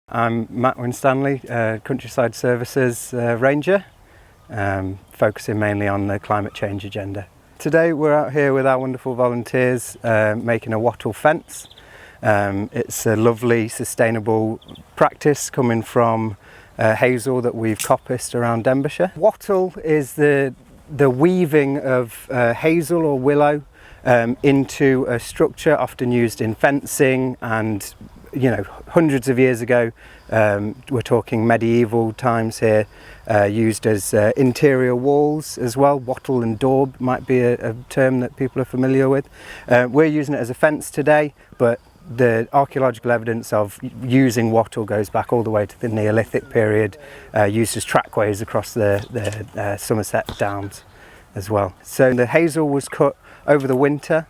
I'm Matt Winstanley, Countryside Services Ranger, focusing mainly on the climate change agenda. Today we're out here with our wonderful volunteers making a wattle fence. It's a lovely sustainable practice coming from hazel that we've coppiced around Denbighshire. Wattle is the weaving of hazel or willow into a structure often used in fencing and hundreds of years ago, we're talking medieval times here, used as interior walls as well. Wattle and daub might be a term that people are familiar with. We're using it as a fence today, but the archaeological evidence of using wattle goes back all the way to the Neolithic period, used as trackways across the Somerset Downs as well. So the hazel was cut over the winter.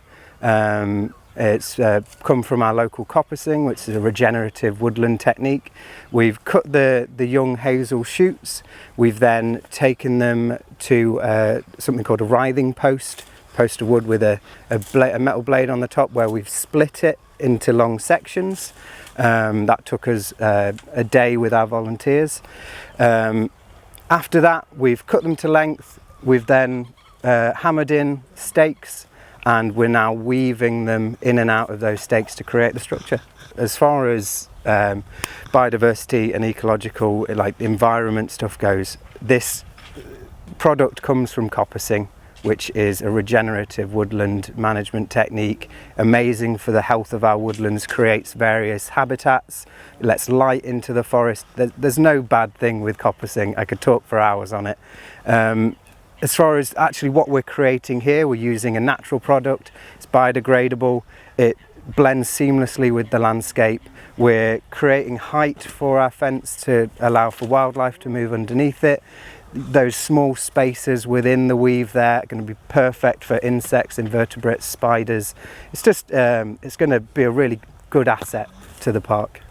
It's come from our local coppicing, which is a regenerative woodland technique. We've cut the young hazel shoots. We've then taken them to something called a writhing post of wood with a metal blade on the top, where we've split it into long sections. That took us a day with our volunteers. After that, we've cut them to length. We've then hammered in stakes, and we're now weaving them in and out of those stakes to create the structure. As far as biodiversity and ecological, environment stuff goes, this product comes from coppicing, which is a regenerative woodland management technique, amazing for the health of our woodlands, creates various habitats, lets light into the forest. There's no bad thing with coppicing. I could talk for hours on it. As far as actually what we're creating here, we're using a natural product. It's biodegradable. It blends seamlessly with the landscape. We're creating height for our fence to allow for wildlife to move underneath it. Those small spaces within the weave there are going to be perfect for insects, invertebrates, spiders. It's just, it's going to be a really good asset to the park.